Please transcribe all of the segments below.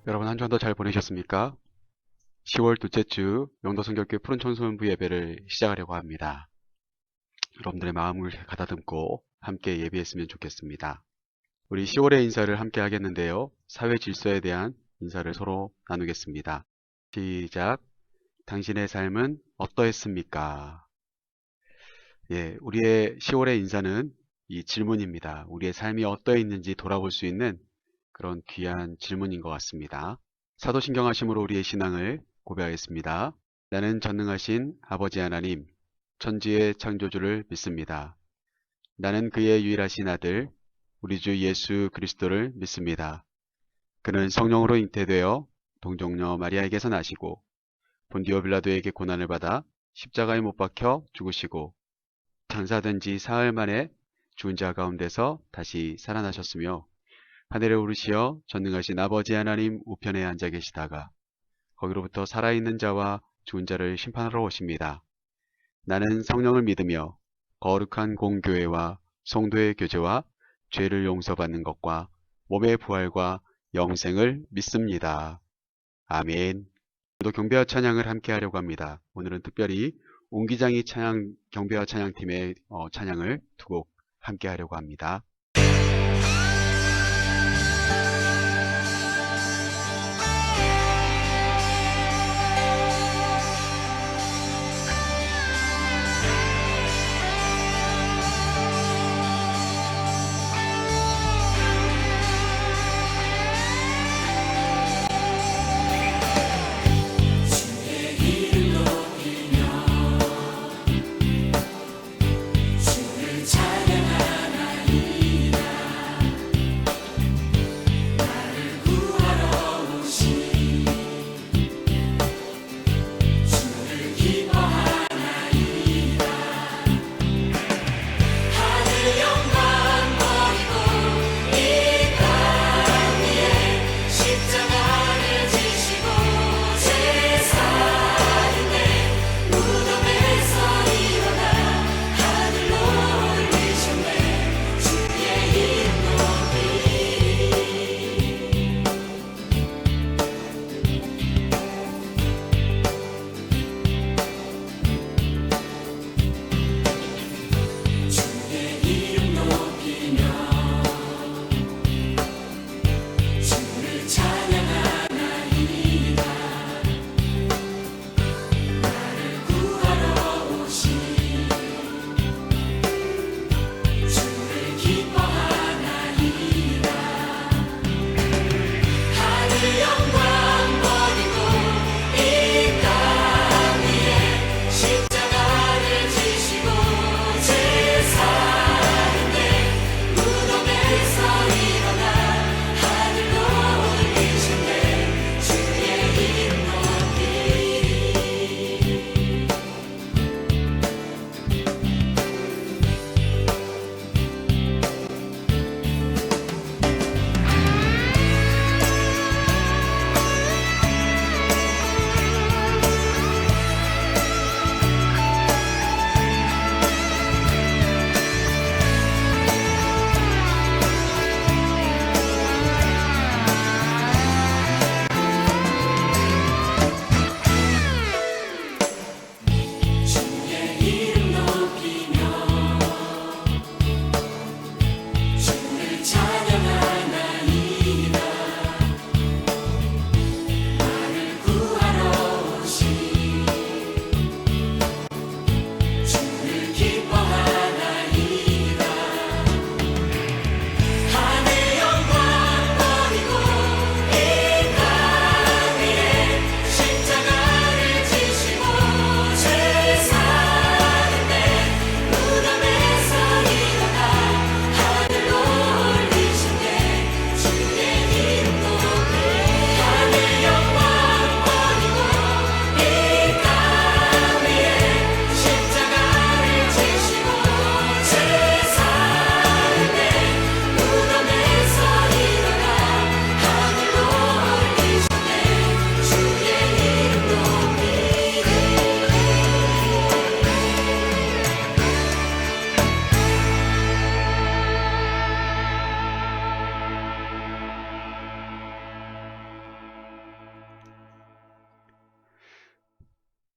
여러분 한 주 한 더 잘 보내셨습니까? 10월 둘째 주 영도성결교회 푸른 천소년부 예배를 시작하려고 합니다. 여러분들의 마음을 가다듬고 함께 예배했으면 좋겠습니다. 우리 10월의 인사를 함께 하겠는데요. 사회 질서에 대한 인사를 서로 나누겠습니다. 시작. 당신의 삶은 어떠했습니까? 예, 우리의 10월의 인사는 이 질문입니다. 우리의 삶이 어떠했는지 돌아볼 수 있는 그런 귀한 질문인 것 같습니다. 사도신경하심으로 우리의 신앙을 고백하겠습니다. 나는 전능하신 아버지 하나님, 천지의 창조주를 믿습니다. 나는 그의 유일하신 아들, 우리 주 예수 그리스도를 믿습니다. 그는 성령으로 잉태되어 동정녀 마리아에게서 나시고 본디오 빌라도에게 고난을 받아 십자가에 못 박혀 죽으시고 장사된 지 사흘 만에 죽은 자 가운데서 다시 살아나셨으며 하늘에 오르시어 전능하신 아버지 하나님 우편에 앉아 계시다가 거기로부터 살아있는 자와 죽은 자를 심판하러 오십니다. 나는 성령을 믿으며 거룩한 공교회와 성도의 교제와 죄를 용서받는 것과 몸의 부활과 영생을 믿습니다. 아멘. 오늘도 경배와 찬양을 함께 하려고 합니다. 오늘은 특별히 옹기장이 경배와 찬양팀의 찬양을 두 곡 함께 하려고 합니다. 주를 찬양하나이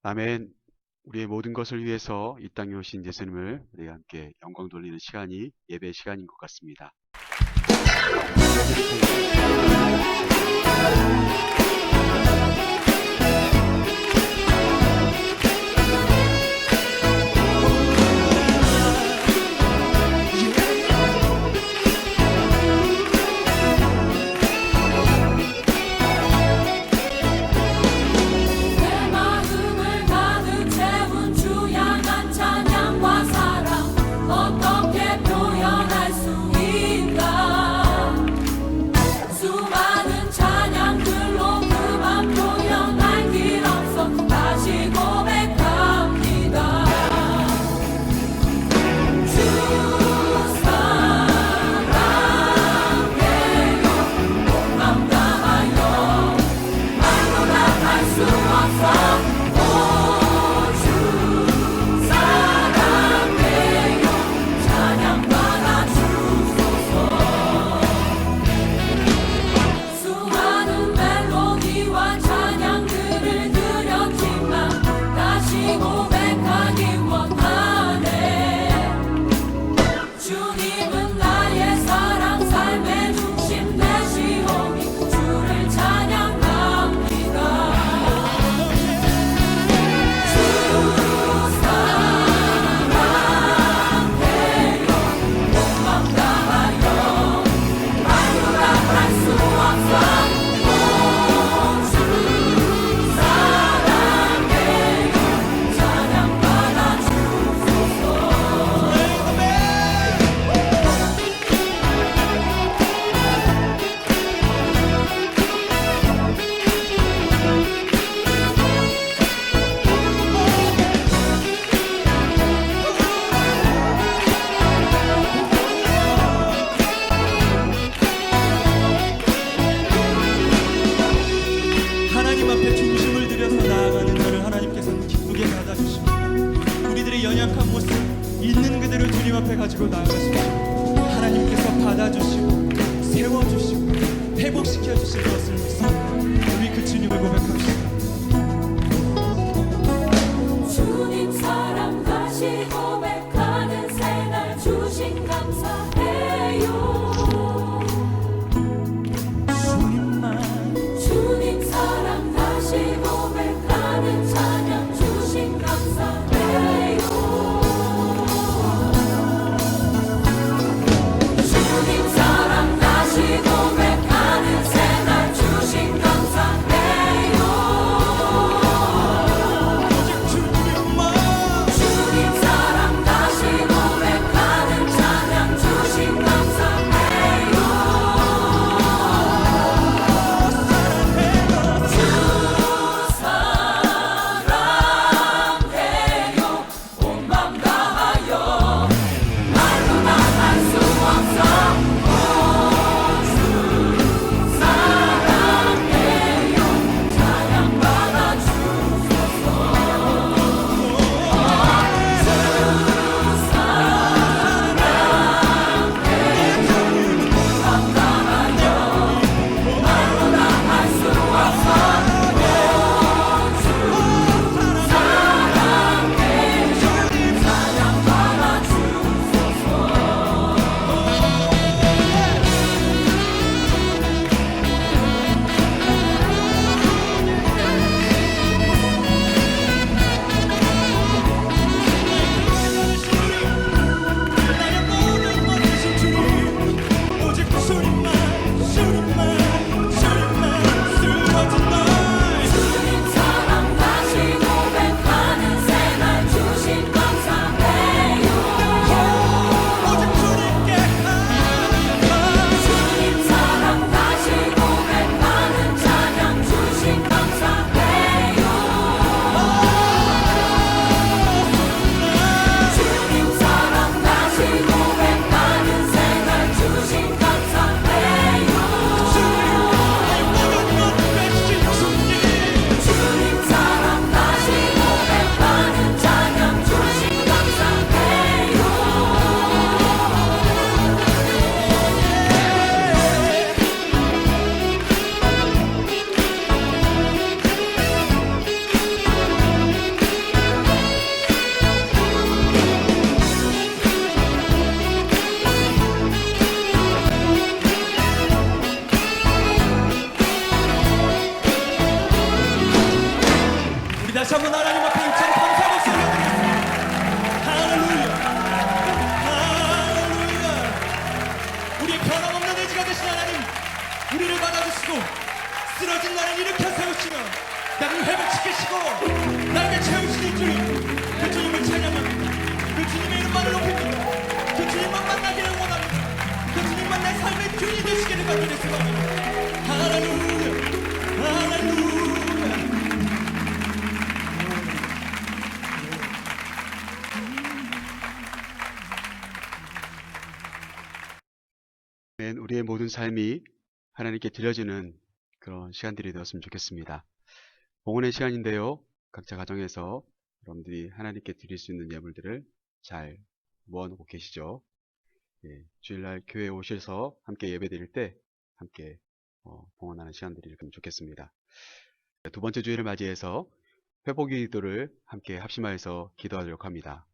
아멘. 우리의 모든 것을 위해서 이 땅에 오신 예수님을 우리가 함께 영광 돌리는 시간이 예배 시간인 것 같습니다. 가지고 나아가십시오. 하나님께서 받아주시고 세워주시고 회복시켜주실 것을 믿습니다. 우리 그 주님을 고백합시다. 주님 사랑 다시 고백하는 새날 주신 감사해요. 주님 사랑 다시 고백하는 찬양 주신 감사해요. 주님 사랑 우리를 받아주시고 쓰러진 나를 일으켜 세우시며 나를 회복시키시고 나에게 채우시는 주님, 그 주님을 찬양합니다. 그 주님의 이름만을 높입니다. 그 주님만 만나기를 원합니다. 그 주님만 내 삶의 주인이 되시기를 간절히 소원합니다. 할렐루야, 할렐루야. 우리의 모든 삶이 하나님께 드려지는 그런 시간들이 되었으면 좋겠습니다. 봉헌의 시간인데요. 각자 가정에서 여러분들이 하나님께 드릴 수 있는 예물들을 잘 모아놓고 계시죠. 주일날 교회에 오셔서 함께 예배드릴 때 함께 봉헌하는 시간들이 있으면 좋겠습니다. 두 번째 주일을 맞이해서 회복의 기도를 함께 합심하여서 기도하도록 합니다.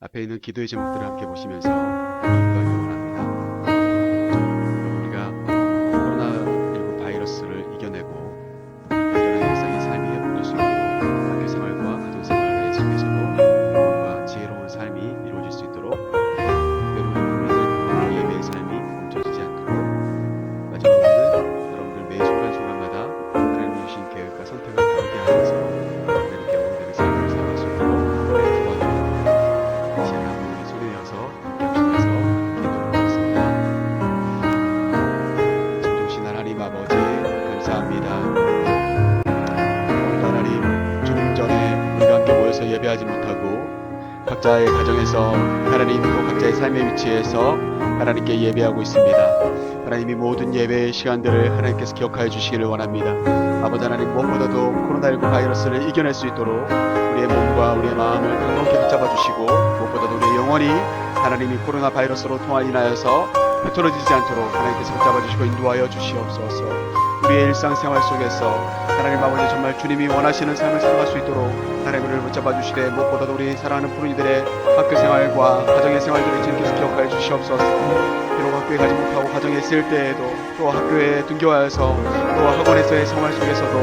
앞에 있는 기도의 제목들을 함께 보시면서 기도하기 원합니다. 우리가 코로나19 바이러스를 이겨내고 예전의 일상의 삶이 회복될 수 있도록 학교 생활과 가정 생활의 속에서도 뭔가 지혜로운 삶이 이루어질 수 있도록 특별히 우리들 예배의 삶이 멈춰지지 않도록 마지막으로는 여러분들 매 순간순간마다 하나님 주신 계획과 선택을 다르게 하면서 하나님께 영광되는 삶을 살아갈 수 있도록 도와주옵소서. 다시 한번 우리 손에 이어서 겹치면서 기도를 하겠습니다. 참 좋으신 하나님 아버지 감사합니다. 오늘 하나님 주님 전에 우리가 함께 모여서 예배하지 못하고 각자의 가정에서 하나님 또 각자의 삶의 위치에서 하나님께 예배하고 있습니다. 하나님이 모든 예배의 시간들을 하나님께서 기억하여 주시기를 원합니다. 아버지 하나님, 무엇보다도 코로나19 바이러스를 이겨낼 수 있도록 우리의 몸과 우리의 마음을 강건케 붙잡아 주시고, 무엇보다도 우리의 영혼이 하나님이 코로나 바이러스로 인하여서 흩어지지 않도록 하나님께서 붙잡아 주시고 인도하여 주시옵소서. 우리의 일상생활 속에서 하나님 아버지 정말 주님이 원하시는 삶을 살아갈 수 있도록 하나님을 붙잡아 주시되, 무엇보다도 우리 사랑하는 푸른이들의 학교생활과 가정의 생활들을 주님께서 기억하여 주시옵소서. 비록 학교에 가지 못하고 가정에 있을 때에도, 또 학교에 등교하여서 또 학원에서의 생활 속에서도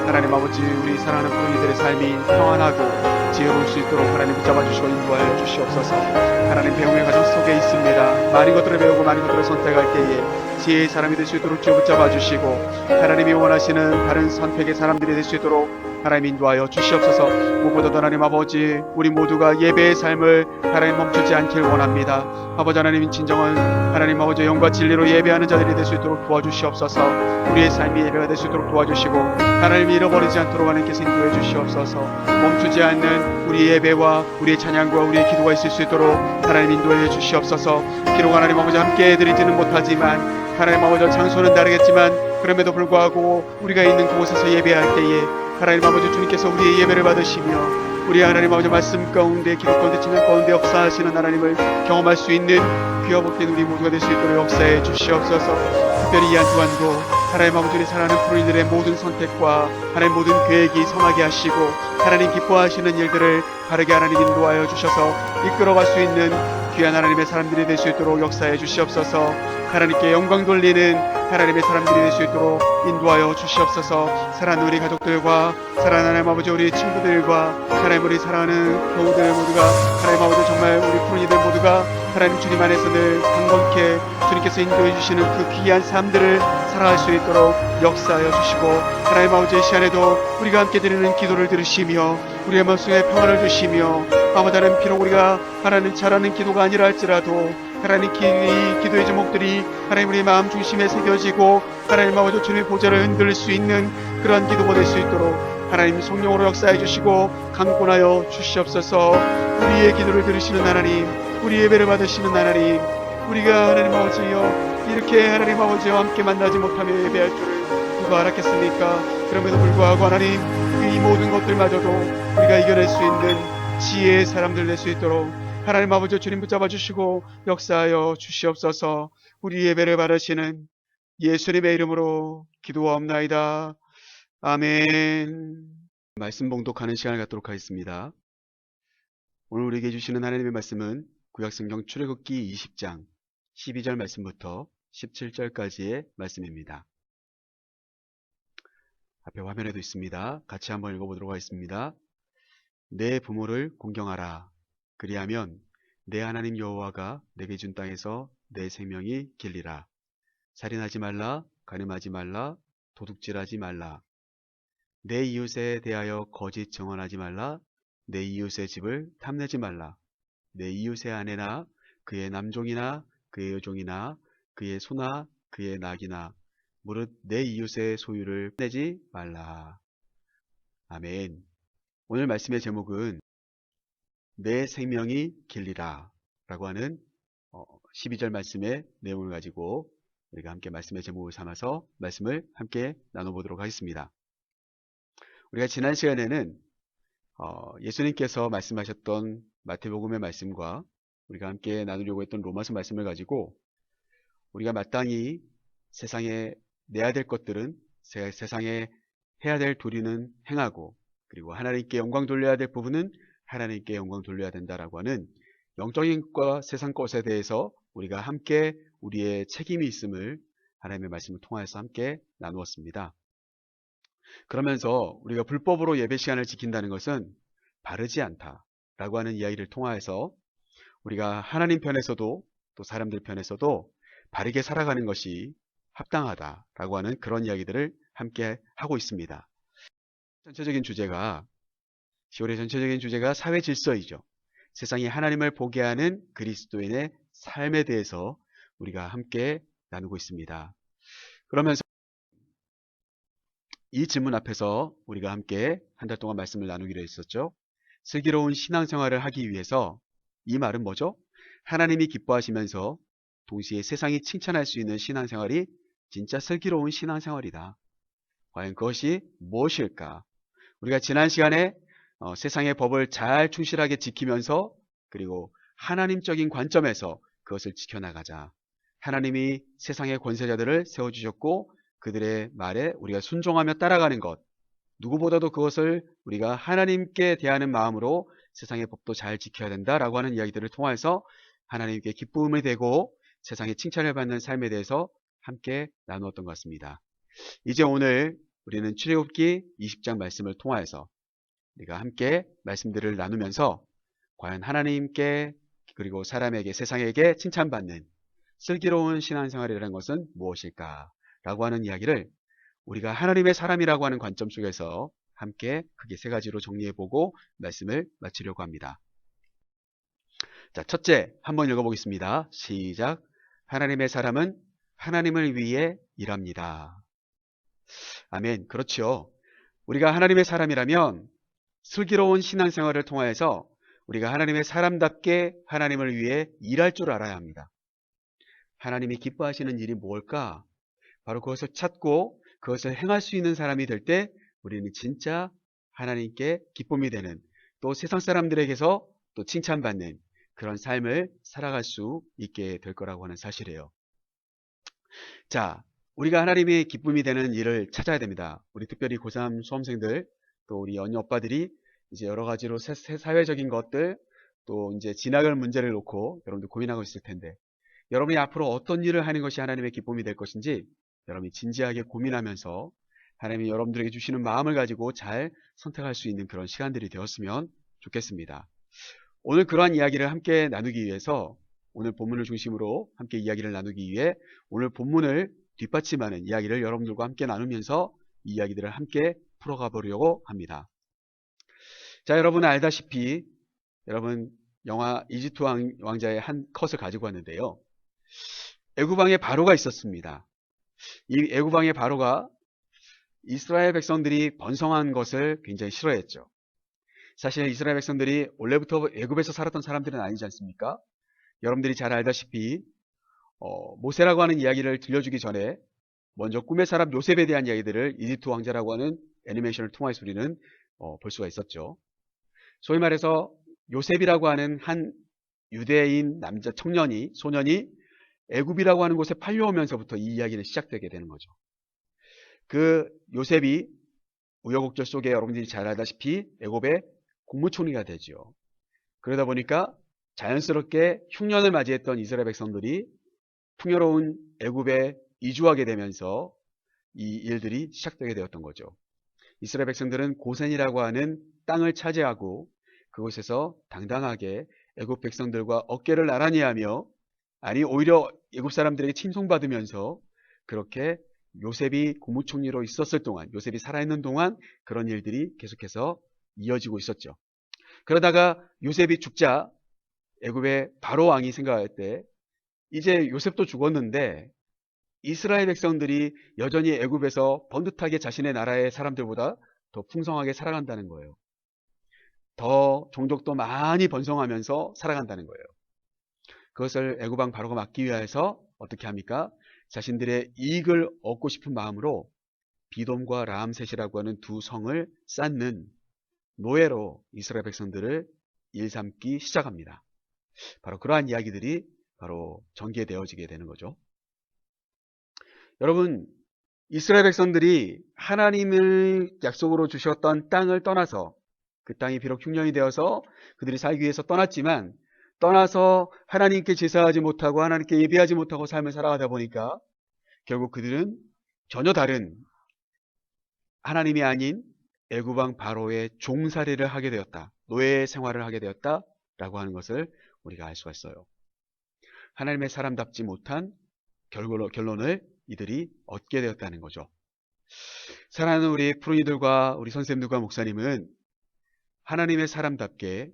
하나님 아버지 우리 사랑하는 푸른이들의 삶이 평안하고 지혜로울 수 있도록 하나님 붙잡아 주시고 인도하여 주시옵소서. 하나님 배움의 과정 속에 있습니다. 많은 것들을 배우고 많은 것들을 선택할 때에 지혜의 사람이 될 수 있도록 주 붙잡아 주시고, 하나님이 원하시는 다른 선택의 사람들이 될 수 있도록 하나님 인도하여 주시옵소서. 무엇보다도 하나님 아버지 우리 모두가 예배의 삶을 하나님 멈추지 않길 원합니다. 아버지 하나님, 진정한 하나님 아버지 영과 진리로 예배하는 자들이 될 수 있도록 도와주시옵소서. 우리의 삶이 예배가 될 수 있도록 도와주시고 하나님이 잃어버리지 않도록 하나님께서 인도해 주시옵소서. 멈추지 않는 우리 예배와 우리의 찬양과 우리의 기도가 있을 수 있도록 하나님 인도해 주시옵소서. 비록 하나님 아버지 함께 드리지는 못하지만, 하나님 아버지 장소는 다르겠지만 그럼에도 불구하고 우리가 있는 그곳에서 예배할 때에 하나님 아버지 주님께서 우리의 예배를 받으시며 우리 하나님 아버지 말씀 가운데, 기도 가운데, 찬양 가운데 역사하시는 하나님을 경험할 수 있는 귀와 복된 우리 모두가 될 수 있도록 역사해 주시옵소서. 특별히 이 한 주간도 하나님 아버지를 사랑하는 푸른이들의 모든 선택과 하나님 모든 계획이 선하게 하시고 하나님 기뻐하시는 일들을 바르게 하나님 인도하여 주셔서 이끌어갈 수 있는 귀한 하나님의 사람들이 될 수 있도록 역사해 주시옵소서. 하나님께 영광 돌리는 하나님의 사람들이 될 수 있도록 인도하여 주시옵소서. 사랑하는 우리 가족들과 사랑하는 하나님 아버지 우리 친구들과 하나님 우리 사랑하는 교우들 모두가 하나님 아버지 정말 우리 푸른이들 모두가 하나님 주님 안에서 늘 강건케 주님께서 인도해 주시는 그 귀한 삶들을 살아갈 수 있도록 역사하여 주시고, 하나님 아버지 이 시간에도 우리가 함께 드리는 기도를 들으시며 우리의 마음속에 평안을 주시며, 아버지 하나님 비록 우리가 하나님 잘하는 기도가 아니라 할지라도 하나님 이 기도의 제목들이 하나님 우리 마음 중심에 새겨지고 하나님 아버지 주님의 보좌를 흔들 수 있는 그러한 기도가 될 수 있도록 하나님 성령으로 역사해 주시고 강권하여 주시옵소서. 우리의 기도를 들으시는 하나님, 우리 예배를 받으시는 하나님, 우리가 하나님 아버지여 이렇게 하나님 아버지와 함께 만나지 못하며 예배할 줄을 누가 알았겠습니까? 그럼에도 불구하고 하나님 이 모든 것들마저도 우리가 이겨낼 수 있는 지혜의 사람들 될 수 있도록 하나님 아버지 주님 붙잡아 주시고 역사하여 주시옵소서. 우리 예배를 받으시는 예수님의 이름으로 기도하옵나이다. 아멘. 말씀 봉독하는 시간을 갖도록 하겠습니다. 오늘 우리에게 주시는 하나님의 말씀은 구약성경 출애굽기 20장 12절 말씀부터 17절까지의 말씀입니다. 앞에 화면에도 있습니다. 같이 한번 읽어보도록 하겠습니다. 내 부모를 공경하라. 그리하면 내 하나님 여호와가 내게 준 땅에서 내 생명이 길리라. 살인하지 말라, 간음하지 말라, 도둑질하지 말라, 내 이웃에 대하여 거짓 증언하지 말라, 내 이웃의 집을 탐내지 말라, 내 이웃의 아내나 그의 남종이나 그의 여종이나 그의 소나 그의 낙이나 무릇 내 이웃의 소유를 내지 말라. 아멘. 오늘 말씀의 제목은 내 생명이 길리라 라고 하는 12절 말씀의 내용을 가지고 우리가 함께 말씀의 제목을 삼아서 말씀을 함께 나눠보도록 하겠습니다. 우리가 지난 시간에는 예수님께서 말씀하셨던 마태복음의 말씀과 우리가 함께 나누려고 했던 로마서 말씀을 가지고 우리가 마땅히 세상에 내야 될 것들은 세상에 해야 될 도리는 행하고, 그리고 하나님께 영광 돌려야 될 부분은 하나님께 영광 돌려야 된다라고 하는 영적인 것과 세상 것에 대해서 우리가 함께 우리의 책임이 있음을 하나님의 말씀을 통해서 함께 나누었습니다. 그러면서 우리가 불법으로 예배 시간을 지킨다는 것은 바르지 않다라고 하는 이야기를 통하여서 우리가 하나님 편에서도 또 사람들 편에서도 바르게 살아가는 것이 합당하다라고 하는 그런 이야기들을 함께 하고 있습니다. 10월의 전체적인 주제가 사회 질서이죠. 세상이 하나님을 보게 하는 그리스도인의 삶에 대해서 우리가 함께 나누고 있습니다. 그러면서 이 질문 앞에서 우리가 함께 한 달 동안 말씀을 나누기로 했었죠. 슬기로운 신앙생활을 하기 위해서, 이 말은 뭐죠? 하나님이 기뻐하시면서 동시에 세상이 칭찬할 수 있는 신앙생활이 진짜 슬기로운 신앙생활이다. 과연 그것이 무엇일까? 우리가 지난 시간에 세상의 법을 잘 충실하게 지키면서, 그리고 하나님적인 관점에서 그것을 지켜나가자. 하나님이 세상의 권세자들을 세워주셨고 그들의 말에 우리가 순종하며 따라가는 것, 누구보다도 그것을 우리가 하나님께 대하는 마음으로 세상의 법도 잘 지켜야 된다라고 하는 이야기들을 통해서 하나님께 기쁨이 되고 세상의 칭찬을 받는 삶에 대해서 함께 나누었던 것 같습니다. 이제 오늘 우리는 출애굽기 20장 말씀을 통하여서 우리가 함께 말씀들을 나누면서 과연 하나님께 그리고 사람에게, 세상에게 칭찬받는 슬기로운 신앙생활이라는 것은 무엇일까? 라고 하는 이야기를 우리가 하나님의 사람이라고 하는 관점 속에서 함께 크게 세 가지로 정리해보고 말씀을 마치려고 합니다. 자, 첫째, 한번 읽어보겠습니다. 시작. 하나님의 사람은 하나님을 위해 일합니다. 아멘. 그렇죠. 우리가 하나님의 사람이라면 슬기로운 신앙생활을 통하여서 우리가 하나님의 사람답게 하나님을 위해 일할 줄 알아야 합니다. 하나님이 기뻐하시는 일이 뭘까? 바로 그것을 찾고 그것을 행할 수 있는 사람이 될 때 우리는 진짜 하나님께 기쁨이 되는, 또 세상 사람들에게서 또 칭찬받는 그런 삶을 살아갈 수 있게 될 거라고 하는 사실이에요. 자, 우리가 하나님의 기쁨이 되는 일을 찾아야 됩니다. 우리 특별히 고3 수험생들, 또 우리 언니 오빠들이 이제 여러 가지로 사회적인 것들, 또 이제 진학을 문제를 놓고 여러분들 고민하고 있을 텐데, 여러분이 앞으로 어떤 일을 하는 것이 하나님의 기쁨이 될 것인지 여러분이 진지하게 고민하면서 하나님이 여러분들에게 주시는 마음을 가지고 잘 선택할 수 있는 그런 시간들이 되었으면 좋겠습니다. 오늘 그러한 이야기를 함께 나누기 위해서, 오늘 본문을 중심으로 함께 이야기를 나누기 위해 오늘 본문을 뒷받침하는 이야기를 여러분들과 함께 나누면서 이 이야기들을 함께 풀어가 보려고 합니다. 자, 여러분 알다시피 여러분 영화 이집트 왕자의 한 컷을 가지고 왔는데요. 애굽왕의 바로가 있었습니다. 이 애굽왕의 바로가 이스라엘 백성들이 번성한 것을 굉장히 싫어했죠. 사실 이스라엘 백성들이 원래부터 애굽에서 살았던 사람들은 아니지 않습니까? 여러분들이 잘 알다시피 모세라고 하는 이야기를 들려주기 전에 먼저 꿈의 사람 요셉에 대한 이야기들을 이집트 왕자라고 하는 애니메이션을 통해서 우리는 볼 수가 있었죠. 소위 말해서 요셉이라고 하는 한 유대인 남자 소년이 애굽이라고 하는 곳에 팔려오면서부터 이 이야기는 시작되게 되는 거죠. 그 요셉이 우여곡절 속에 여러분들이 잘 알다시피 애굽의 국무총리가 되죠. 그러다 보니까 자연스럽게 흉년을 맞이했던 이스라엘 백성들이 풍요로운 애굽에 이주하게 되면서 이 일들이 시작되게 되었던 거죠. 이스라엘 백성들은 고센이라고 하는 땅을 차지하고 그곳에서 당당하게 애굽 백성들과 어깨를 나란히 하며, 아니 오히려 애굽 사람들에게 칭송받으면서 그렇게 요셉이 국무총리로 있었을 동안, 요셉이 살아있는 동안 그런 일들이 계속해서 이어지고 있었죠. 그러다가 요셉이 죽자 애굽의 바로 왕이 생각할 때 이제 요셉도 죽었는데 이스라엘 백성들이 여전히 애굽에서 번듯하게 자신의 나라의 사람들보다 더 풍성하게 살아간다는 거예요. 더 종족도 많이 번성하면서 살아간다는 거예요. 그것을 애굽 왕 바로가 막기 위해서 어떻게 합니까? 자신들의 이익을 얻고 싶은 마음으로 비돔과 라암셋이라고 하는 두 성을 쌓는 노예로 이스라엘 백성들을 일삼기 시작합니다. 바로 그러한 이야기들이 바로 전개되어지게 되는 거죠. 여러분, 이스라엘 백성들이 하나님을 약속으로 주셨던 땅을 떠나서 그 땅이 비록 흉년이 되어서 그들이 살기 위해서 떠났지만 떠나서 하나님께 제사하지 못하고 하나님께 예배하지 못하고 삶을 살아가다 보니까 결국 그들은 전혀 다른 하나님이 아닌 애굽 왕 바로의 종살이를 하게 되었다. 노예 생활을 하게 되었다라고 하는 것을 우리가 알 수가 있어요. 하나님의 사람답지 못한 결론을 이들이 얻게 되었다는 거죠. 사랑하는 우리 프로이들과 우리 선생님들과 목사님은 하나님의 사람답게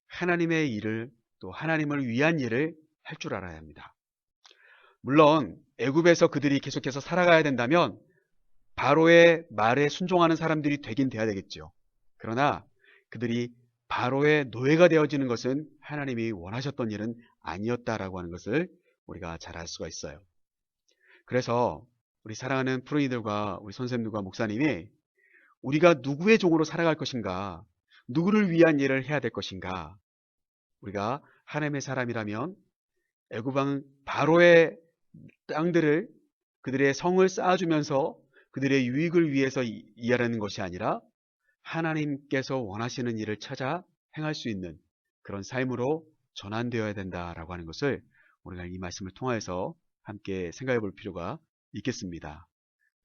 하나님의 일을 또 하나님을 위한 일을 할 줄 알아야 합니다. 물론 애굽에서 그들이 계속해서 살아가야 된다면 바로의 말에 순종하는 사람들이 되긴 돼야 되겠죠. 그러나 그들이 바로의 노예가 되어지는 것은 하나님이 원하셨던 일은 아니었다라고 하는 것을 우리가 잘 알 수가 있어요. 그래서 우리 사랑하는 프로이들과 우리 선생님들과 목사님이 우리가 누구의 종으로 살아갈 것인가, 누구를 위한 일을 해야 될 것인가, 우리가 하나님의 사람이라면 애굽 왕 바로의 땅들을 그들의 성을 쌓아주면서 그들의 유익을 위해서 일하는 것이 아니라 하나님께서 원하시는 일을 찾아 행할 수 있는 그런 삶으로 전환되어야 된다라고 하는 것을 우리가 이 말씀을 통해서 함께 생각해 볼 필요가 있겠습니다.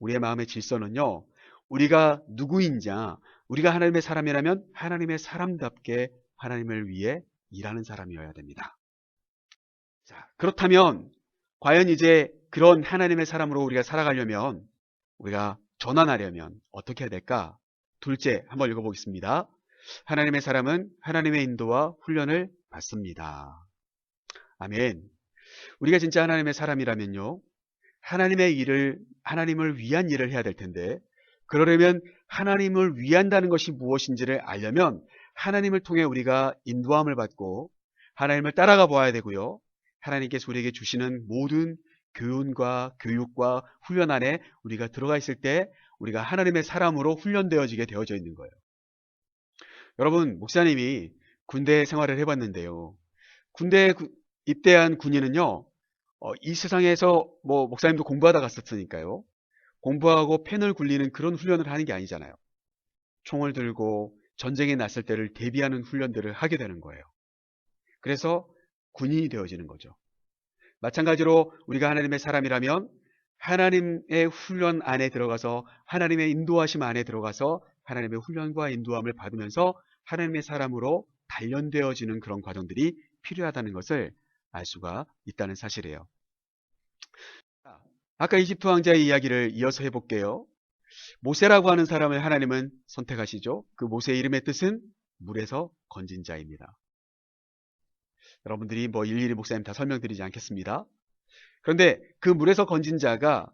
우리의 마음의 질서는요, 우리가 누구인자, 우리가 하나님의 사람이라면 하나님의 사람답게 하나님을 위해 일하는 사람이어야 됩니다. 자, 그렇다면 과연 이제 그런 하나님의 사람으로 우리가 살아가려면, 우리가 전환하려면 어떻게 해야 될까? 둘째, 한번 읽어보겠습니다. 하나님의 사람은 하나님의 인도와 훈련을 받습니다. 아멘. 우리가 진짜 하나님의 사람이라면요, 하나님의 일을, 하나님을 위한 일을 해야 될 텐데, 그러려면 하나님을 위한다는 것이 무엇인지를 알려면 하나님을 통해 우리가 인도함을 받고 하나님을 따라가 보아야 되고요, 하나님께서 우리에게 주시는 모든 교훈과 교육과 훈련 안에 우리가 들어가 있을 때 우리가 하나님의 사람으로 훈련되어지게 되어져 있는 거예요. 여러분, 목사님이 군대 생활을 해봤는데요, 군대에 입대한 군인은요, 이 세상에서 목사님도 공부하다 갔었으니까요, 공부하고 펜을 굴리는 그런 훈련을 하는 게 아니잖아요. 총을 들고 전쟁에 났을 때를 대비하는 훈련들을 하게 되는 거예요. 그래서 군인이 되어지는 거죠. 마찬가지로 우리가 하나님의 사람이라면 하나님의 훈련 안에 들어가서 하나님의 인도하심 안에 들어가서 하나님의 훈련과 인도함을 받으면서 하나님의 사람으로 단련되어지는 그런 과정들이 필요하다는 것을 알 수가 있다는 사실이에요. 아까 이집트 왕자의 이야기를 이어서 해볼게요. 모세라고 하는 사람을 하나님은 선택하시죠. 그 모세의 이름의 뜻은 물에서 건진 자입니다. 여러분들이 일일이 목사님 다 설명드리지 않겠습니다. 그런데 그 물에서 건진 자가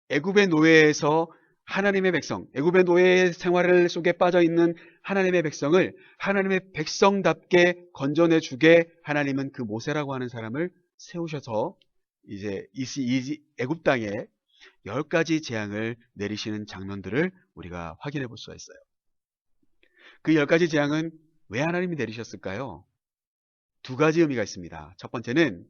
애굽의 노예에서 하나님의 백성, 애굽의 노예 생활 속에 빠져있는 하나님의 백성을 하나님의 백성답게 건져내주게 하나님은 그 모세라고 하는 사람을 세우셔서 이제 이 애굽 땅에 10가지 재앙을 내리시는 장면들을 우리가 확인해 볼 수가 있어요. 그 10가지 재앙은 왜 하나님이 내리셨을까요? 두 가지 의미가 있습니다. 첫 번째는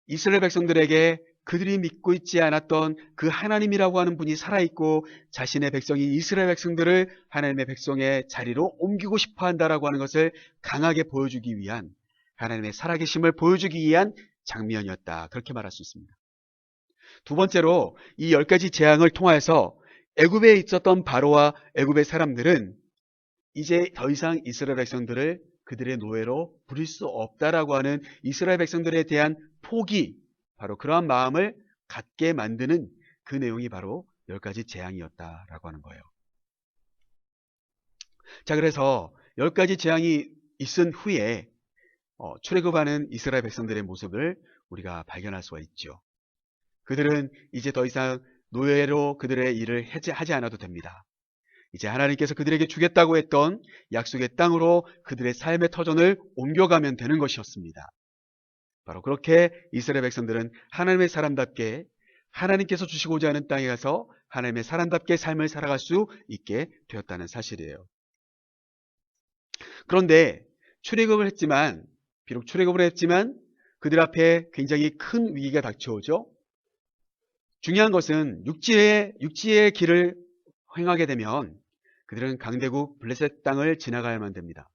이스라엘 백성들에게 그들이 믿고 있지 않았던 그 하나님이라고 하는 분이 살아있고 자신의 백성인 이스라엘 백성들을 하나님의 백성의 자리로 옮기고 싶어 한다라고 하는 것을 강하게 보여주기 위한, 하나님의 살아계심을 보여주기 위한 장면이었다, 그렇게 말할 수 있습니다. 두 번째로 이 10가지 재앙을 통해서 애굽에 있었던 바로와 애굽의 사람들은 이제 더 이상 이스라엘 백성들을 그들의 노예로 부릴 수 없다라고 하는 이스라엘 백성들에 대한 포기, 바로 그러한 마음을 갖게 만드는 그 내용이 바로 10가지 재앙이었다라고 하는 거예요. 자, 그래서 10가지 재앙이 있은 후에 출애굽하는 이스라엘 백성들의 모습을 우리가 발견할 수가 있죠. 그들은 이제 더 이상 노예로 그들의 일을 하지 않아도 됩니다. 이제 하나님께서 그들에게 주겠다고 했던 약속의 땅으로 그들의 삶의 터전을 옮겨가면 되는 것이었습니다. 바로 그렇게 이스라엘 백성들은 하나님의 사람답게 하나님께서 주시고자 하는 땅에 가서 하나님의 사람답게 삶을 살아갈 수 있게 되었다는 사실이에요. 그런데 비록 출애굽을 했지만 그들 앞에 굉장히 큰 위기가 닥쳐오죠. 중요한 것은 육지의 길을 행하게 되면 그들은 강대국 블레셋 땅을 지나가야만 됩니다.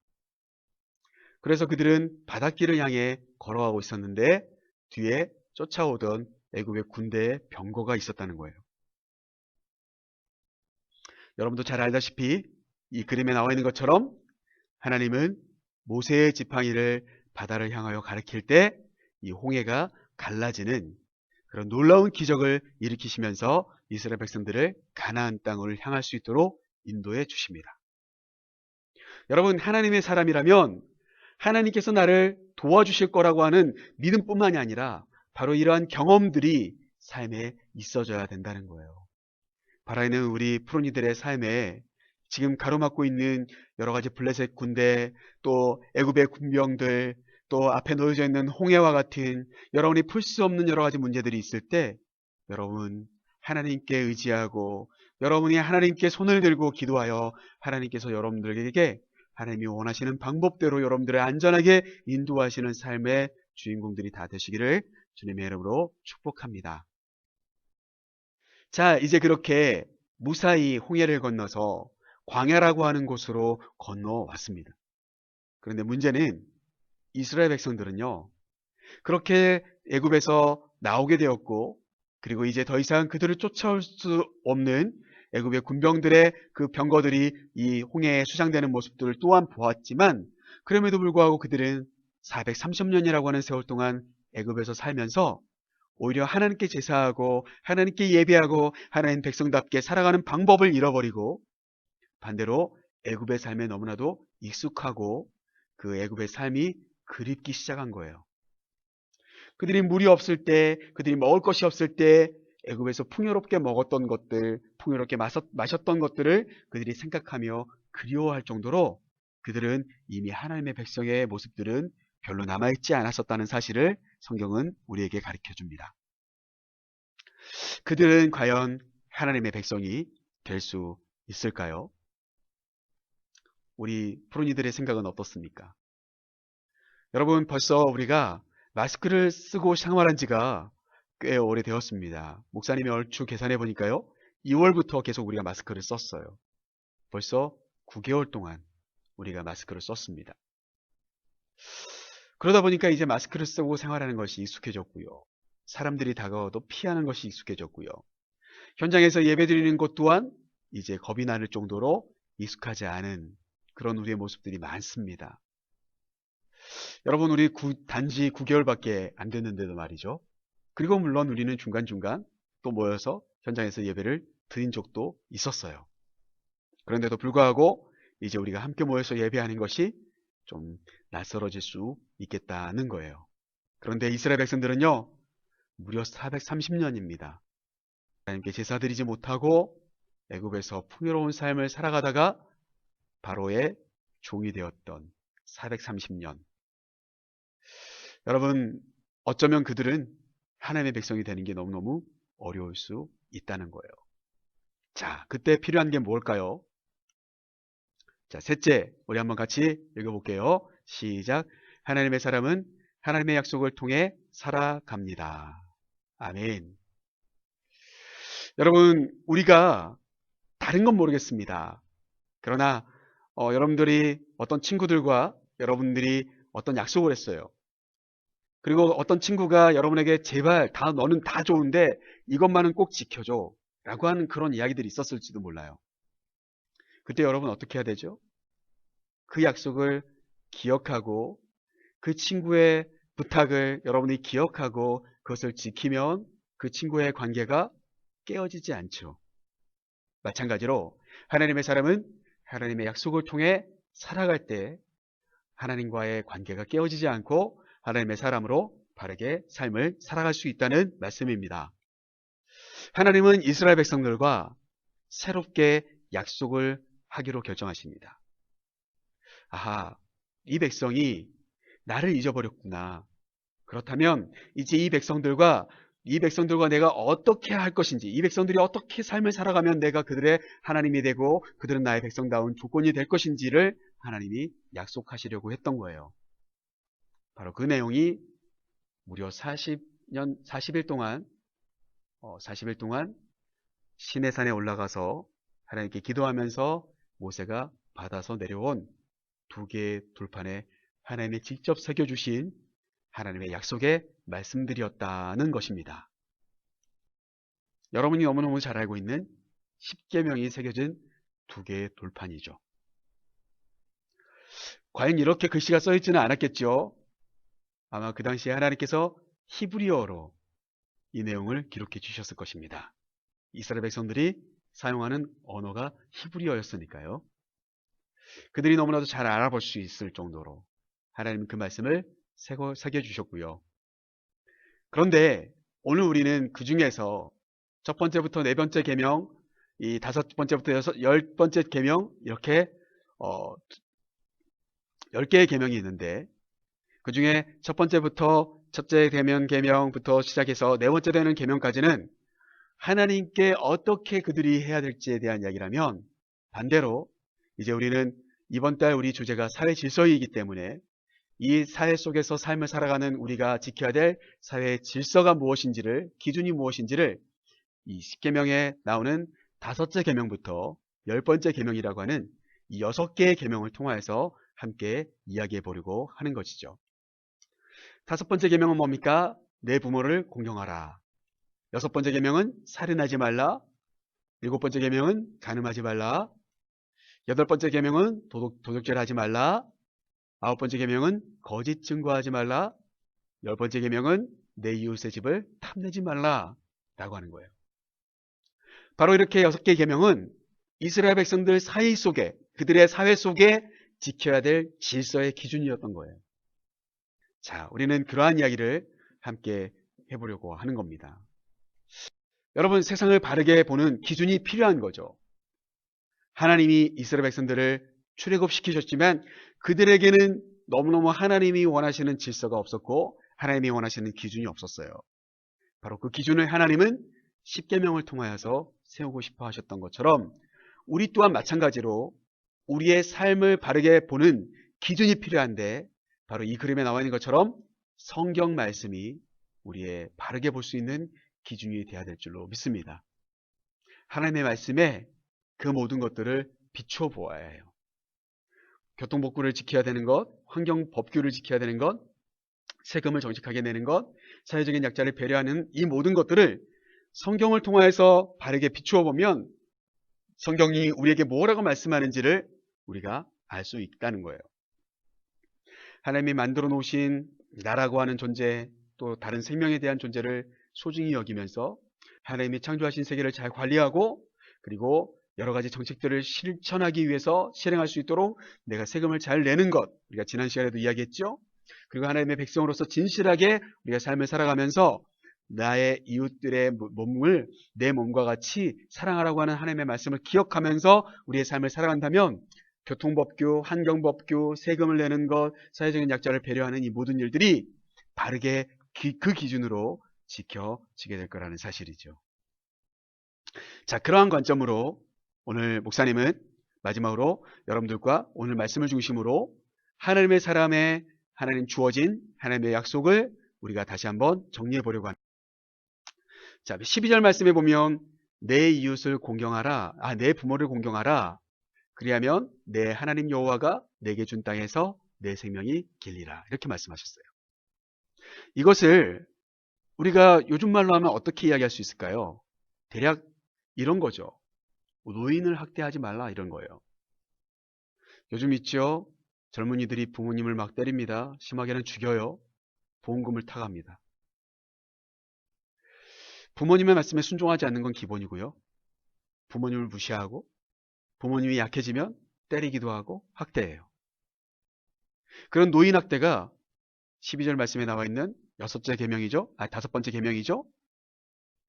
그래서 그들은 바닷길을 향해 걸어가고 있었는데 뒤에 쫓아오던 애굽의 군대의 병거가 있었다는 거예요. 여러분도 잘 알다시피 이 그림에 나와 있는 것처럼 하나님은 모세의 지팡이를 바다를 향하여 가리킬 때 이 홍해가 갈라지는 그런 놀라운 기적을 일으키시면서 이스라엘 백성들을 가나안 땅을 향할 수 있도록 인도해 주십니다. 여러분, 하나님의 사람이라면 하나님께서 나를 도와주실 거라고 하는 믿음뿐만이 아니라 바로 이러한 경험들이 삶에 있어져야 된다는 거예요. 바라는 우리 푸른이들의 삶에 지금 가로막고 있는 여러 가지 블레셋 군대, 또 애굽의 군병들, 또 앞에 놓여져 있는 홍해와 같은 여러분이 풀 수 없는 여러 가지 문제들이 있을 때 여러분 하나님께 의지하고 여러분이 하나님께 손을 들고 기도하여 하나님께서 여러분들에게 하나님이 원하시는 방법대로 여러분들을 안전하게 인도하시는 삶의 주인공들이 다 되시기를 주님의 이름으로 축복합니다. 자, 이제 그렇게 무사히 홍해를 건너서 광야라고 하는 곳으로 건너왔습니다. 그런데 문제는 이스라엘 백성들은요, 그렇게 애굽에서 나오게 되었고, 그리고 이제 더 이상 그들을 쫓아올 수 없는 애굽의 군병들의 그 병거들이 이 홍해에 수장되는 모습들을 또한 보았지만, 그럼에도 불구하고 그들은 430년이라고 하는 세월 동안 애굽에서 살면서 오히려 하나님께 제사하고 하나님께 예배하고 하나님 백성답게 살아가는 방법을 잃어버리고 반대로 애굽의 삶에 너무나도 익숙하고 그 애굽의 삶이 그립기 시작한 거예요. 그들이 물이 없을 때, 그들이 먹을 것이 없을 때 애굽에서 풍요롭게 먹었던 것들, 풍요롭게 마셨던 것들을 그들이 생각하며 그리워할 정도로 그들은 이미 하나님의 백성의 모습들은 별로 남아있지 않았었다는 사실을 성경은 우리에게 가르쳐 줍니다. 그들은 과연 하나님의 백성이 될 수 있을까요? 우리 푸른이들의 생각은 어떻습니까? 여러분, 벌써 우리가 마스크를 쓰고 생활한 지가 꽤 오래되었습니다. 목사님이 얼추 계산해 보니까요, 2월부터 계속 우리가 마스크를 썼어요. 벌써 9개월 동안 우리가 마스크를 썼습니다. 그러다 보니까 이제 마스크를 쓰고 생활하는 것이 익숙해졌고요. 사람들이 다가와도 피하는 것이 익숙해졌고요. 현장에서 예배드리는 것 또한 이제 겁이 나는 정도로 익숙하지 않은 그런 우리의 모습들이 많습니다. 여러분, 우리 단지 9개월밖에 안 됐는데도 말이죠. 그리고 물론 우리는 중간중간 또 모여서 현장에서 예배를 드린 적도 있었어요. 그런데도 불구하고 이제 우리가 함께 모여서 예배하는 것이 좀 낯설어질 수 있겠다는 거예요. 그런데 이스라엘 백성들은요, 무려 430년입니다. 하나님께 제사 드리지 못하고 애굽에서 풍요로운 삶을 살아가다가 바로의 종이 되었던 430년. 여러분, 어쩌면 그들은 하나님의 백성이 되는 게 너무너무 어려울 수 있다는 거예요. 자, 그때 필요한 게 뭘까요? 자, 셋째, 우리 한번 같이 읽어볼게요. 시작. 하나님의 사람은 하나님의 약속을 통해 살아갑니다. 아멘. 여러분, 우리가 다른 건 모르겠습니다. 그러나 여러분들이 어떤 친구들과 여러분들이 어떤 약속을 했어요. 그리고 어떤 친구가 여러분에게 제발 너는 다 좋은데 이것만은 꼭 지켜줘 라고 하는 그런 이야기들이 있었을지도 몰라요. 그때 여러분 어떻게 해야 되죠? 그 약속을 기억하고 그 친구의 부탁을 여러분이 기억하고 그것을 지키면 그 친구의 관계가 깨어지지 않죠. 마찬가지로 하나님의 사람은 하나님의 약속을 통해 살아갈 때 하나님과의 관계가 깨어지지 않고 하나님의 사람으로 바르게 삶을 살아갈 수 있다는 말씀입니다. 하나님은 이스라엘 백성들과 새롭게 약속을 하기로 결정하십니다. 아하, 이 백성이 나를 잊어버렸구나. 그렇다면 이제 이 백성들과 내가 어떻게 할 것인지, 이 백성들이 어떻게 삶을 살아가면 내가 그들의 하나님이 되고 그들은 나의 백성다운 조건이 될 것인지를 하나님이 약속하시려고 했던 거예요. 바로 그 내용이 무려 40일 동안 시내산에 올라가서 하나님께 기도하면서 모세가 받아서 내려온 2개의 돌판에 하나님이 직접 새겨주신 하나님의 약속의 말씀들이었다는 것입니다. 여러분이 너무너무 잘 알고 있는 10계명이 새겨진 2개의 돌판이죠. 과연 이렇게 글씨가 써있지는 않았겠죠. 아마 그 당시에 하나님께서 히브리어로 이 내용을 기록해 주셨을 것입니다. 이스라엘 백성들이 사용하는 언어가 히브리어였으니까요. 그들이 너무나도 잘 알아볼 수 있을 정도로 하나님은 그 말씀을 새겨주셨고요. 그런데 오늘 우리는 그 중에서 첫 번째부터 4번째 계명, 이 5번째부터 10번째 계명, 이렇게 10개의 계명이 있는데 그 중에 첫 번째 계명부터 시작해서 4번째 되는 계명까지는 하나님께 어떻게 그들이 해야 될지에 대한 이야기라면, 반대로 이제 우리는 이번 달 우리 주제가 사회 질서이기 때문에 이 사회 속에서 삶을 살아가는 우리가 지켜야 될 사회의 질서가 무엇인지를, 기준이 무엇인지를 이 10계명에 나오는 5째 계명부터 10번째 계명이라고 하는 이 6개의 계명을 통하여서 함께 이야기해 보려고 하는 것이죠. 5번째 계명은 뭡니까? 내 부모를 공경하라. 6번째 계명은 살인하지 말라. 7번째 계명은 간음하지 말라. 8번째 계명은 도둑질하지 하지 말라. 9번째 계명은 거짓 증거하지 말라. 10번째 계명은 내 이웃의 집을 탐내지 말라 라고 하는 거예요. 바로 이렇게 6개의 계명은 이스라엘 백성들 사이 속에, 그들의 사회 속에 지켜야 될 질서의 기준이었던 거예요. 자, 우리는 그러한 이야기를 함께 해보려고 하는 겁니다. 여러분, 세상을 바르게 보는 기준이 필요한 거죠. 하나님이 이스라엘 백성들을 출애굽시키셨지만 그들에게는 너무너무 하나님이 원하시는 질서가 없었고 하나님이 원하시는 기준이 없었어요. 바로 그 기준을 하나님은 10계명을 통하여서 세우고 싶어 하셨던 것처럼 우리 또한 마찬가지로 우리의 삶을 바르게 보는 기준이 필요한데, 바로 이 그림에 나와 있는 것처럼 성경 말씀이 우리의 바르게 볼 수 있는 기준이 되어야 될 줄로 믿습니다. 하나님의 말씀에 그 모든 것들을 비추어 보아야 해요. 교통법규를 지켜야 되는 것, 환경법규를 지켜야 되는 것, 세금을 정직하게 내는 것, 사회적인 약자를 배려하는 이 모든 것들을 성경을 통하여서 바르게 비추어 보면 성경이 우리에게 뭐라고 말씀하는지를 우리가 알 수 있다는 거예요. 하나님이 만들어 놓으신 나라고 하는 존재, 또 다른 생명에 대한 존재를 소중히 여기면서 하나님이 창조하신 세계를 잘 관리하고, 그리고 여러 가지 정책들을 실천하기 위해서 실행할 수 있도록 내가 세금을 잘 내는 것, 우리가 지난 시간에도 이야기했죠. 그리고 하나님의 백성으로서 진실하게 우리가 삶을 살아가면서 나의 이웃들의 몸을 내 몸과 같이 사랑하라고 하는 하나님의 말씀을 기억하면서 우리의 삶을 살아간다면 교통법규, 환경법규, 세금을 내는 것, 사회적인 약자를 배려하는 이 모든 일들이 바르게 그 기준으로 지켜지게 될 거라는 사실이죠. 자, 그러한 관점으로 오늘 목사님은 마지막으로 여러분들과 오늘 말씀을 중심으로 하나님의 사람의 하나님 주어진 하나님의 약속을 우리가 다시 한번 정리해 보려고 합니다. 자, 12절 말씀에 보면 내 이웃을 공경하라, 내 부모를 공경하라. 그리하면 내 하나님 여호와가 내게 준 땅에서 내 생명이 길리라. 이렇게 말씀하셨어요. 이것을 우리가 요즘 말로 하면 어떻게 이야기할 수 있을까요? 대략 이런 거죠. 노인을 학대하지 말라, 이런 거예요. 요즘 있죠? 젊은이들이 부모님을 막 때립니다. 심하게는 죽여요. 보험금을 타갑니다. 부모님의 말씀에 순종하지 않는 건 기본이고요. 부모님을 무시하고 부모님이 약해지면 때리기도 하고 학대해요. 그런 노인 학대가 12절 말씀에 나와 있는 다섯 번째 계명이죠.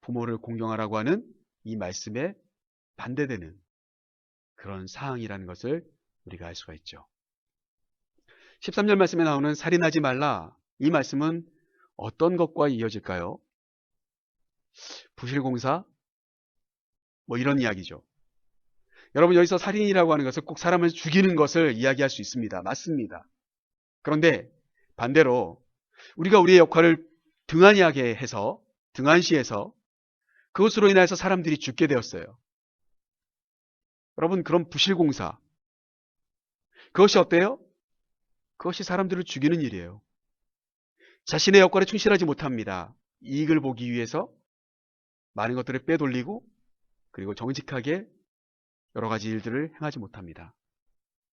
부모를 공경하라고 하는 이 말씀에 반대되는 그런 사항이라는 것을 우리가 알 수가 있죠. 13절 말씀에 나오는 살인하지 말라. 이 말씀은 어떤 것과 이어질까요? 부실공사? 뭐 이런 이야기죠. 여러분, 여기서 살인이라고 하는 것은 꼭 사람을 죽이는 것을 이야기할 수 있습니다. 맞습니다. 그런데 반대로 우리가 우리의 역할을 등한시해서 그것으로 인해서 사람들이 죽게 되었어요. 여러분, 그런 부실공사, 그것이 어때요? 그것이 사람들을 죽이는 일이에요. 자신의 역할에 충실하지 못합니다. 이익을 보기 위해서 많은 것들을 빼돌리고 그리고 정직하게 여러 가지 일들을 행하지 못합니다.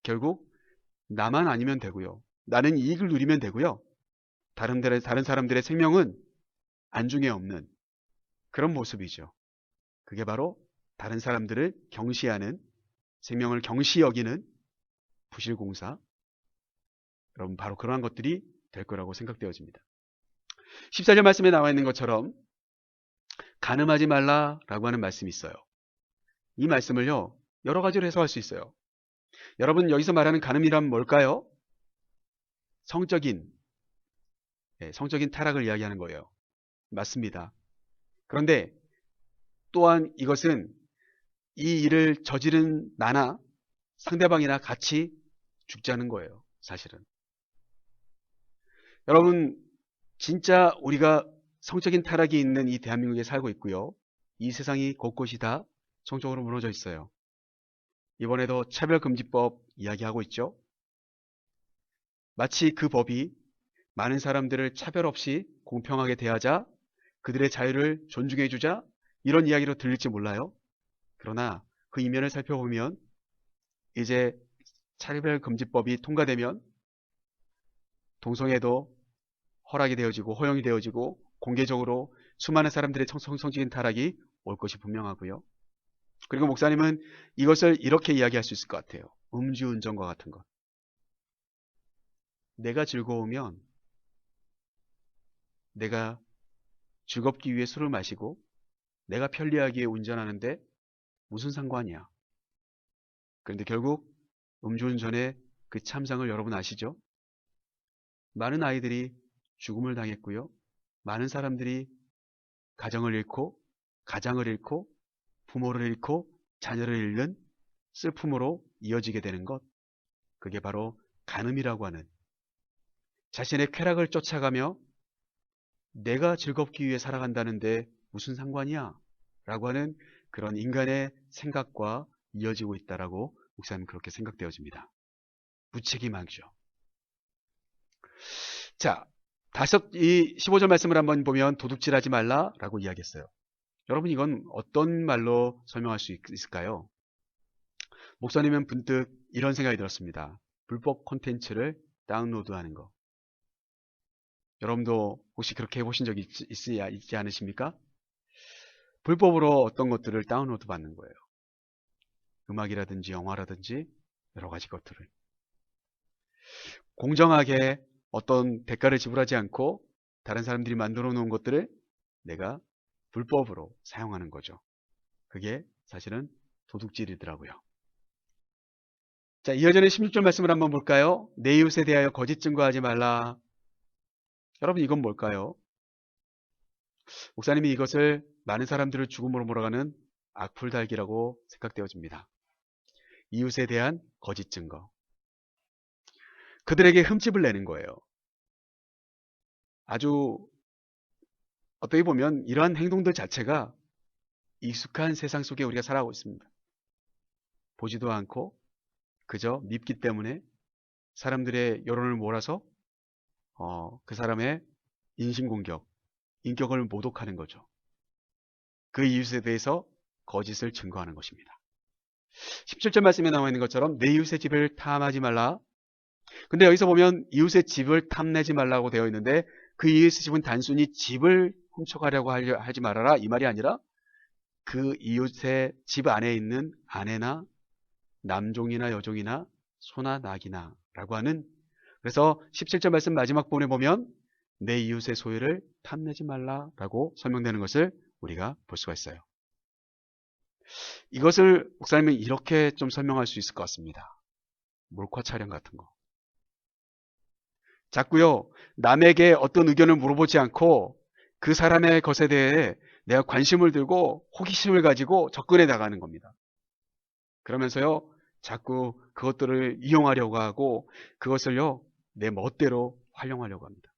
결국 나만 아니면 되고요. 나는 이익을 누리면 되고요. 다른 사람들의 생명은 안중에 없는 그런 모습이죠. 그게 바로 다른 사람들을 경시하는, 생명을 경시 여기는 부실공사. 여러분, 바로 그러한 것들이 될 거라고 생각되어집니다. 14절 말씀에 나와 있는 것처럼 간음하지 말라라고 하는 말씀이 있어요. 이 말씀을요, 여러 가지로 해석할 수 있어요. 여러분, 여기서 말하는 간음이란 뭘까요? 성적인 타락을 이야기하는 거예요. 맞습니다. 그런데 또한 이것은 이 일을 저지른 나나 상대방이나 같이 죽자는 거예요. 사실은. 여러분, 진짜 우리가 성적인 타락이 있는 이 대한민국에 살고 있고요. 이 세상이 곳곳이 다 성적으로 무너져 있어요. 이번에도 차별금지법 이야기하고 있죠. 마치 그 법이 많은 사람들을 차별 없이 공평하게 대하자, 그들의 자유를 존중해주자, 이런 이야기로 들릴지 몰라요. 그러나 그 이면을 살펴보면 이제 차별금지법이 통과되면 동성애도 허락이 되어지고 허용이 되어지고 공개적으로 수많은 사람들의 성적인 타락이 올 것이 분명하고요. 그리고 목사님은 이것을 이렇게 이야기할 수 있을 것 같아요. 음주운전과 같은 것. 내가 즐거우면 내가 즐겁기 위해 술을 마시고 내가 편리하게 운전하는데 무슨 상관이야. 그런데 결국 음주운전의 그 참상을 여러분 아시죠? 많은 아이들이 죽음을 당했고요. 많은 사람들이 가정을 잃고 부모를 잃고 자녀를 잃는 슬픔으로 이어지게 되는 것. 그게 바로 간음이라고 하는, 자신의 쾌락을 쫓아가며 내가 즐겁기 위해 살아간다는데 무슨 상관이야? 라고 하는 그런 인간의 생각과 이어지고 있다라고 목사님 그렇게 생각되어집니다. 무책임하죠. 자, 15절 말씀을 한번 보면 도둑질하지 말라라고 이야기했어요. 여러분, 이건 어떤 말로 설명할 수 있을까요? 목사님은 문득 이런 생각이 들었습니다. 불법 콘텐츠를 다운로드하는 거. 여러분도 혹시 그렇게 해보신 적이 있지 않으십니까? 불법으로 어떤 것들을 다운로드 받는 거예요. 음악이라든지 영화라든지 여러 가지 것들을. 공정하게 어떤 대가를 지불하지 않고 다른 사람들이 만들어 놓은 것들을 내가 불법으로 사용하는 거죠. 그게 사실은 도둑질이더라고요. 자, 이어지는 16절 말씀을 한번 볼까요? 내 이웃에 대하여 거짓 증거하지 말라. 여러분, 이건 뭘까요? 목사님이 이것을 많은 사람들을 죽음으로 몰아가는 악플달기라고 생각되어집니다. 이웃에 대한 거짓 증거. 그들에게 흠집을 내는 거예요. 아주 어떻게 보면 이러한 행동들 자체가 익숙한 세상 속에 우리가 살아가고 있습니다. 보지도 않고 그저 밉기 때문에 사람들의 여론을 몰아서 그 사람의 인신공격, 인격을 모독하는 거죠. 그 이웃에 대해서 거짓을 증거하는 것입니다. 17절 말씀에 나와 있는 것처럼 내 이웃의 집을 탐하지 말라. 근데 여기서 보면 이웃의 집을 탐내지 말라고 되어 있는데 그 이웃의 집은 단순히 집을 훔쳐가려고 하지 말아라 이 말이 아니라 그 이웃의 집 안에 있는 아내나 남종이나 여종이나 소나 낙이나 라고 하는, 그래서 17절 말씀 마지막 부분에 보면 내 이웃의 소유를 탐내지 말라라고 설명되는 것을 우리가 볼 수가 있어요. 이것을 목사님은 이렇게 좀 설명할 수 있을 것 같습니다. 몰카 촬영 같은 거. 자꾸요, 남에게 어떤 의견을 물어보지 않고 그 사람의 것에 대해 내가 관심을 들고 호기심을 가지고 접근해 나가는 겁니다. 그러면서요, 자꾸 그것들을 이용하려고 하고 그것을요, 내 멋대로 활용하려고 합니다.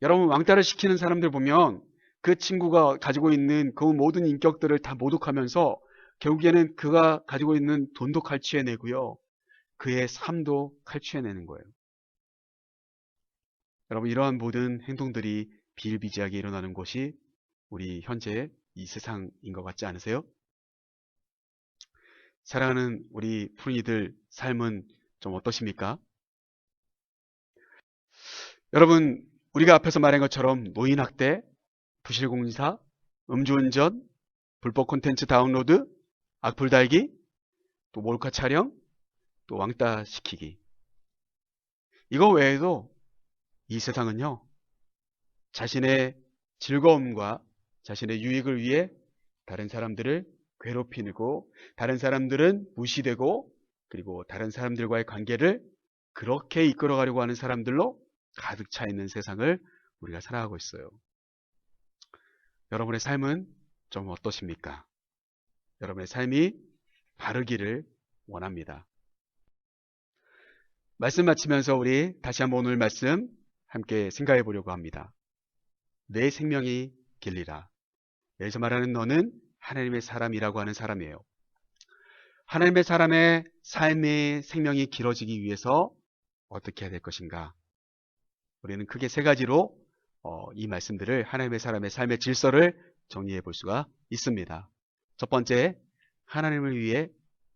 여러분, 왕따를 시키는 사람들 보면 그 친구가 가지고 있는 그 모든 인격들을 다 모독하면서 결국에는 그가 가지고 있는 돈도 칼취해내고요, 그의 삶도 칼취해내는 거예요. 여러분, 이러한 모든 행동들이 비일비재하게 일어나는 곳이 우리 현재 이 세상인 것 같지 않으세요? 사랑하는 우리 푸른이들 삶은 좀 어떠십니까? 여러분, 우리가 앞에서 말한 것처럼 노인학대, 부실공사, 음주운전, 불법 콘텐츠 다운로드, 악플 달기, 또 몰카 촬영, 또 왕따 시키기. 이거 외에도 이 세상은요, 자신의 즐거움과 자신의 유익을 위해 다른 사람들을 괴롭히고, 다른 사람들은 무시되고, 그리고 다른 사람들과의 관계를 그렇게 이끌어가려고 하는 사람들로 가득 차 있는 세상을 우리가 살아가고 있어요. 여러분의 삶은 좀 어떠십니까? 여러분의 삶이 바르기를 원합니다. 말씀 마치면서 우리 다시 한번 오늘 말씀 함께 생각해 보려고 합니다. 내 생명이 길리라. 여기서 말하는 너는 하나님의 사람이라고 하는 사람이에요. 하나님의 사람의 삶의 생명이 길어지기 위해서 어떻게 해야 될 것인가? 우리는 크게 세 가지로 이 말씀들을, 하나님의 사람의 삶의 질서를 정리해 볼 수가 있습니다. 첫 번째, 하나님을 위해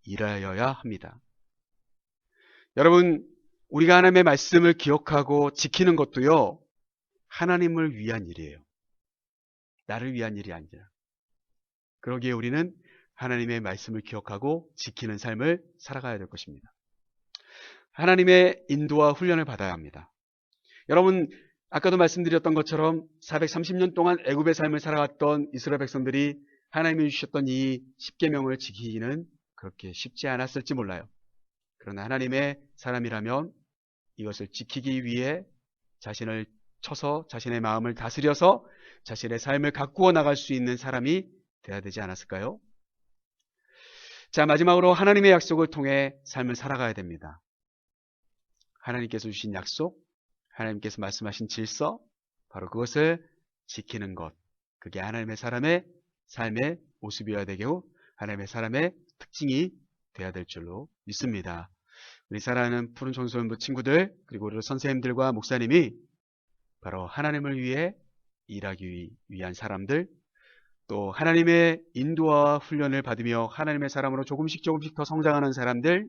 일하여야 합니다. 여러분, 우리가 하나님의 말씀을 기억하고 지키는 것도요, 하나님을 위한 일이에요. 나를 위한 일이 아니라. 그러기에 우리는 하나님의 말씀을 기억하고 지키는 삶을 살아가야 될 것입니다. 하나님의 인도와 훈련을 받아야 합니다. 여러분, 아까도 말씀드렸던 것처럼 430년 동안 애굽의 삶을 살아갔던 이스라엘 백성들이 하나님이 주셨던 이 십계명을 지키기는 그렇게 쉽지 않았을지 몰라요. 그러나 하나님의 사람이라면 이것을 지키기 위해 자신을 쳐서 자신의 마음을 다스려서 자신의 삶을 가꾸어 나갈 수 있는 사람이 돼야 되지 않았을까요? 자, 마지막으로 하나님의 약속을 통해 삶을 살아가야 됩니다. 하나님께서 주신 약속, 하나님께서 말씀하신 질서, 바로 그것을 지키는 것, 그게 하나님의 사람의 삶의 모습이어야 되고 하나님의 사람의 특징이 돼야 될 줄로 믿습니다. 우리 사랑하는 푸른 청소년부 친구들, 그리고 우리 선생님들과 목사님이 바로 하나님을 위해 일하기 위한 사람들, 또 하나님의 인도와 훈련을 받으며 하나님의 사람으로 조금씩 더 성장하는 사람들,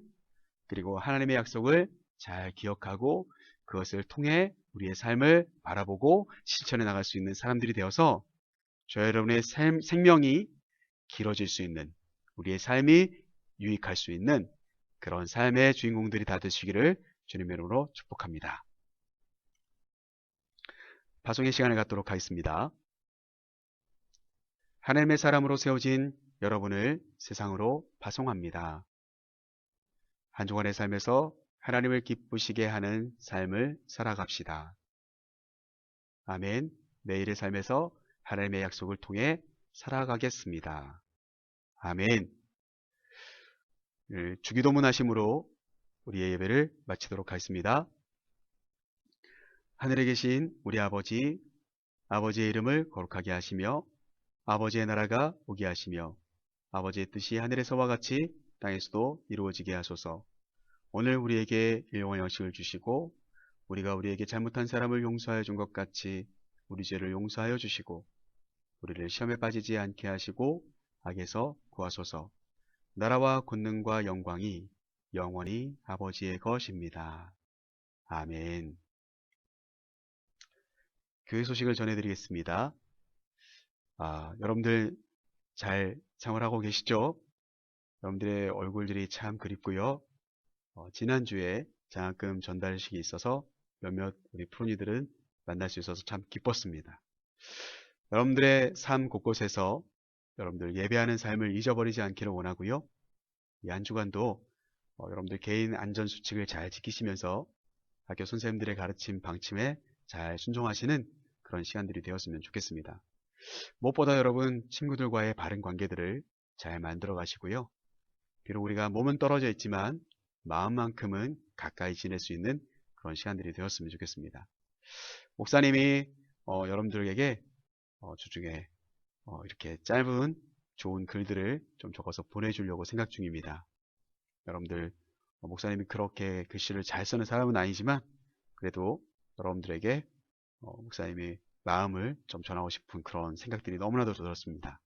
그리고 하나님의 약속을 잘 기억하고 그것을 통해 우리의 삶을 바라보고 실천해 나갈 수 있는 사람들이 되어서 저 여러분의 생명이 길어질 수 있는, 우리의 삶이 유익할 수 있는 그런 삶의 주인공들이 다 되시기를 주님의 이름으로 축복합니다. 파송의 시간을 갖도록 하겠습니다. 하나님의 사람으로 세워진 여러분을 세상으로 파송합니다. 한 주간의 삶에서 하나님을 기쁘시게 하는 삶을 살아갑시다. 아멘. 매일의 삶에서 하나님의 약속을 통해 살아가겠습니다. 아멘. 주기도문 하심으로 우리의 예배를 마치도록 하겠습니다. 하늘에 계신 우리 아버지, 아버지의 이름을 거룩하게 하시며 아버지의 나라가 오게 하시며 아버지의 뜻이 하늘에서와 같이 땅에서도 이루어지게 하소서. 오늘 우리에게 일용할 양식을 주시고 우리가 우리에게 잘못한 사람을 용서하여 준 것 같이 우리 죄를 용서하여 주시고 우리를 시험에 빠지지 않게 하시고 악에서 구하소서. 나라와 권능과 영광이 영원히 아버지의 것입니다. 아멘. 교회 소식을 전해드리겠습니다. 여러분들 잘 생활하고 계시죠? 여러분들의 얼굴들이 참 그립고요. 지난주에 장학금 전달식이 있어서 몇몇 우리 프로니들은 만날 수 있어서 참 기뻤습니다. 여러분들의 삶 곳곳에서 여러분들 예배하는 삶을 잊어버리지 않기를 원하고요. 이 한 주간도 여러분들 개인 안전수칙을 잘 지키시면서 학교 선생님들의 가르침 방침에 잘 순종하시는 그런 시간들이 되었으면 좋겠습니다. 무엇보다 여러분 친구들과의 바른 관계들을 잘 만들어 가시고요. 비록 우리가 몸은 떨어져 있지만 마음만큼은 가까이 지낼 수 있는 그런 시간들이 되었으면 좋겠습니다. 목사님이 여러분들에게 주중에 이렇게 짧은 좋은 글들을 좀 적어서 보내주려고 생각 중입니다. 여러분들 목사님이 그렇게 글씨를 잘 쓰는 사람은 아니지만 그래도 여러분들에게 목사님이 마음을 좀 전하고 싶은 그런 생각들이 너무나도 들었습니다.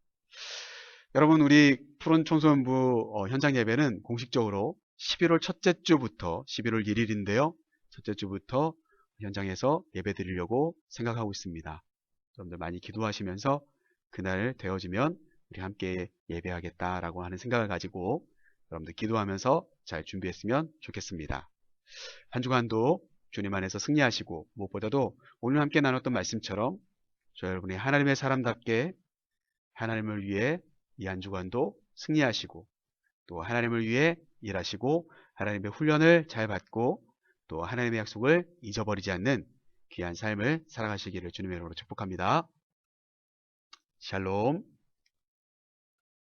여러분 우리 푸른 청소년부 현장 예배는 공식적으로 11월 첫째 주부터 11월 1일인데요. 첫째 주부터 현장에서 예배 드리려고 생각하고 있습니다. 여러분들 많이 기도하시면서 그날 되어지면 우리 함께 예배하겠다라고 하는 생각을 가지고 여러분들 기도하면서 잘 준비했으면 좋겠습니다. 한 주간도 주님 안에서 승리하시고 무엇보다도 오늘 함께 나눴던 말씀처럼 저 여러분이 하나님의 사람답게 하나님을 위해 이 한 주간도 승리하시고 또 하나님을 위해 일하시고 하나님의 훈련을 잘 받고 또 하나님의 약속을 잊어버리지 않는 귀한 삶을 살아가시기를 주님의 이름으로 축복합니다. 샬롬.